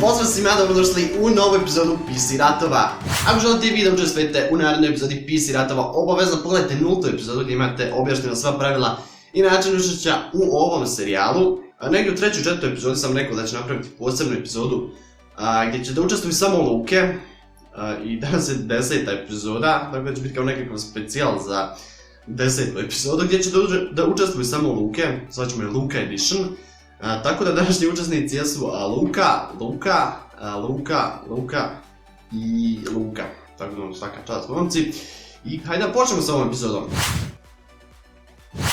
Pozdrav svima, dobrodošli u novu epizodu PC Ratova. Ako želite i vi da učestvujete u narednoj epizodi PC Ratova, obavezno pogledajte nultu epizodu gdje imate objašnjena sva pravila i način učešća u ovom serijalu. Negdje u 3. i 4. epizodi sam rekao da će napraviti posebnu epizodu gdje će da učestvuju samo Luke. I danas je 10. epizoda, tako da će biti kao nekakav specijal za 10. epizodu gdje će da učestvuju samo Luke, sad ćemo je Luka Edition. Tako da današnji učesnici jesu Luka i Luka. Tako da vam svaka čast momci. I hajde da počnemo s ovom epizodom.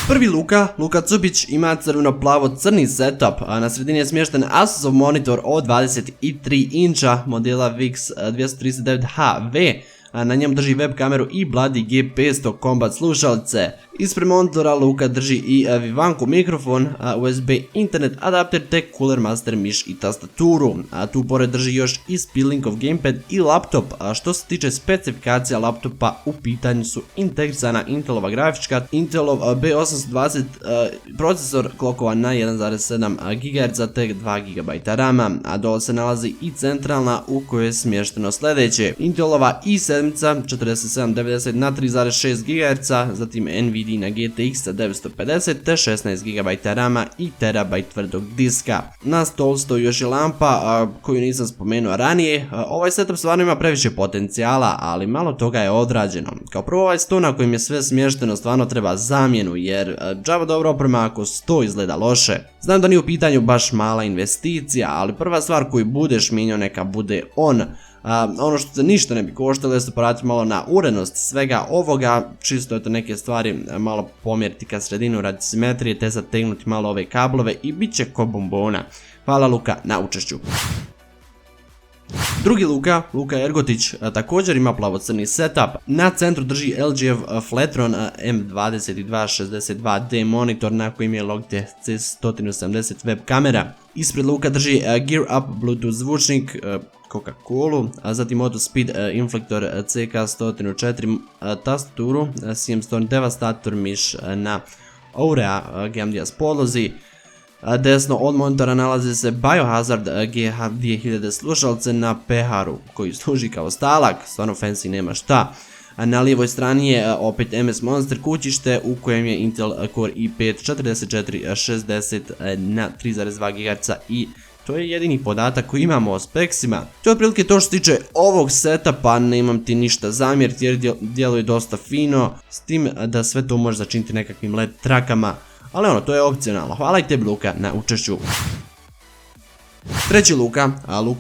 Prvi Luka Cupić ima crveno-plavo-crni setup, a na sredini je smješten Asusov monitor od 23 inča modela VIX 239HV, a na njemu drži web kameru i Blady G500 kombat slušalice. Ispred monitora Luka drži i Vivanku mikrofon, USB internet adapter te Cooler Master miš i tastaturu. A tu pored drži još i Speedlinkov gamepad i laptop. A što se tiče specifikacija laptopa, u pitanju su integrisana Intelova grafička, Intelov B820 procesor klokovan na 1.7 GHz te 2 GB rama, a dole se nalazi i centralna u kojoj je smješteno sljedeće: Intelova i7 4790 na 3.6 GHz, zatim Nvidia na GTX 950 te 16 GB rama i terabajt tvrdog diska. Na stolu stoji još i lampa koju nisam spomenuo ranije. Ovaj setup stvarno ima previše potencijala, ali malo toga je odrađeno. Kao prvo, ovaj sto na kojem je sve smješteno stvarno treba zamjenu, jer džaba dobra oprema ako sto izgleda loše. Znam da nije u pitanju baš mala investicija, ali prva stvar koju budeš mijenjao neka bude on. Ono što se ništa ne bi koštalo je se poraditi malo na urednost svega ovoga, čisto je to neke stvari malo pomjeriti ka sredinu radi simetrije te zategnuti malo ove kablove i bit će ko bombona. Hvala Luka na učešću. Drugi Luka Ergotić, također ima plavo-crni setup. Na centru drži LG Flatron M2262D monitor na kojim je Logitech C170 web kamera. Ispred Luka drži Gear Up Bluetooth zvučnik, Coca-Cola, a zatim Autospeed Inflector CK104 tastaturu, CM100 Devastator miš na Aurea GMDS podlozi. Desno od monitora nalazi se Biohazard GH2000 slušalce na PHR-u koji služi kao stalak, stvarno fancy nema šta. Na lijevoj strani je opet MS Monster kućište u kojem je Intel Core i5 4460 na 3.2 GHz i to je jedini podatak koji imamo o speksima. To je otprilike to što se tiče ovog setupa, nemam ti ništa zamjeriti jer djeluje dosta fino, s tim da sve to može začiniti nekakvim LED trakama, ali to je opcionalno. Hvala i tebi Luka na učešću. Treći Luka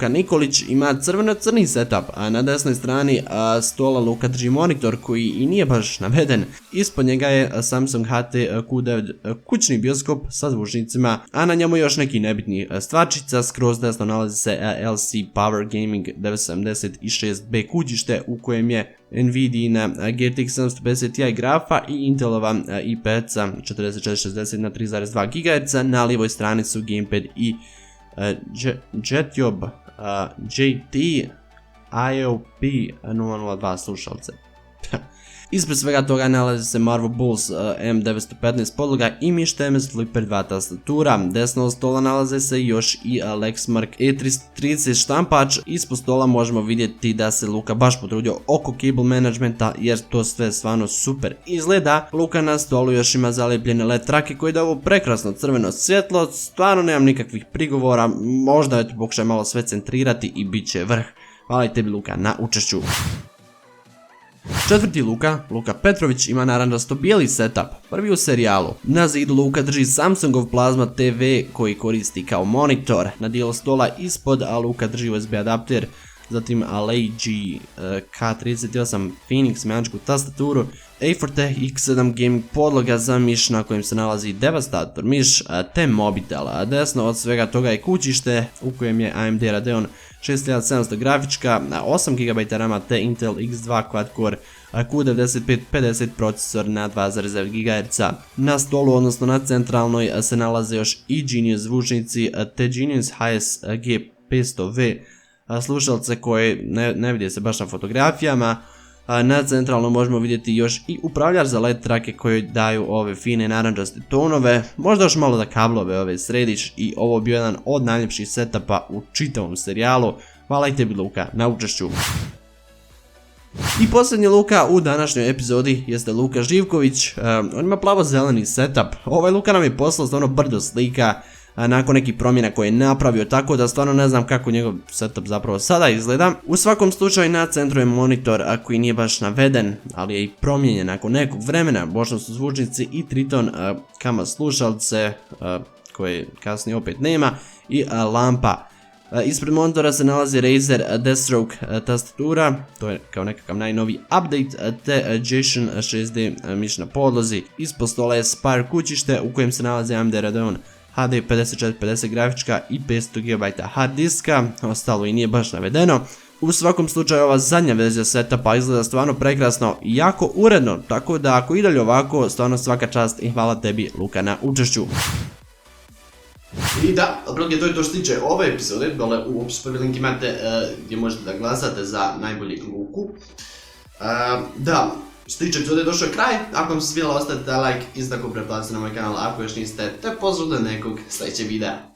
Nikolić ima crveno-crni setup, a na desnoj strani stola Luka drži monitor koji i nije baš naveden. Ispod njega je Samsung HT Q9 kućni bioskop sa zvučnicima, a na njemu još neki nebitni stvarčica. Skroz desno nalazi se LC Power Gaming 976B kućište u kojem je Nvidia na GTX 750 Ti grafa i Intelova i5 4460 na 3.2 GHz. Na lijevoj strani su gamepad i Jetjob JT IOP 002 slušalce. Ispred svega toga nalazi se Marvel Bulls M915 podloga i miš TMS Flipper 2 tastatura. Desno od stola nalaze se još i Lexmark E330 štampač. Ispod stola možemo vidjeti da se Luka baš potrudio oko cable managementa jer to sve stvarno super izgleda. Luka na stolu još ima zalijepljene LED trake koji daju ovo prekrasno crveno svjetlo. Stvarno nemam nikakvih prigovora, možda pokušaj malo sve centrirati i bit će vrh. Hvala i tebi Luka na učešću. Četvrti Luka Petrović ima naranđasto bijeli setup, prvi u serijalu. Na zidu Luka drži Samsungov Plasma TV koji koristi kao monitor. Na dijelu stola ispod Luka drži USB adapter, zatim LG K38 Phoenix mehaničku tastaturu, A4Tech X7 gaming podloga za miš na kojem se nalazi Devastator miš te mobitel. Desno od svega toga je kućište u kojem je AMD Radeon 6700 grafička, 8 GB rama te Intel X2 Quad Core Q9550 procesor na 2.9 GHz. Na stolu, odnosno na centralnoj, se nalaze još i Genius zvučnici te Genius HS G500V slušalce koje ne vidi se baš na fotografijama. Na centralno možemo vidjeti još i upravljač za LED trake koji daju ove fine narančaste tonove, možda još malo da kablove ove središ i ovo bio jedan od najljepših setapa u čitavom serijalu. Hvala i tebi Luka na učešću. I posljednji Luka u današnjoj epizodi jeste Luka Živković, on ima plavo-zeleni setup, ovaj Luka nam je poslao stvarno brdo slika nakon nekih promjena koje je napravio, tako da stvarno ne znam kako njegov setup zapravo sada izgleda. U svakom slučaju na centru je monitor koji nije baš naveden, ali je i promijenjen nakon nekog vremena, bočno su zvučnici i Triton kama slušalce koje kasnije opet nema i lampa. Ispred monitora se nalazi Razer Deathstroke tastatura, to je kao nekakav najnoviji update, te Jason 6D miš na podlozi. Ispod stola je Spire kućište u kojem se nalazi AMD Radeon HD 5450 grafička i 500 GB hard diska, ostalo i nije baš navedeno. U svakom slučaju ova zadnja verzija setupa izgleda stvarno prekrasno i jako uredno, tako da ako i dalje ovako, stvarno svaka čast i hvala tebi Luka na učešću. I da, otprilike to je to što se tiče ove epizode, dole u opisu prvi link imate gdje možete da glasate za najbolji Luku. Da, što se tiče epizode došao je kraj, ako vam se svidjela ostavite like, isto tako pretplatite na moj kanal ako još niste, te pozdrav do nekog sljedećeg videa.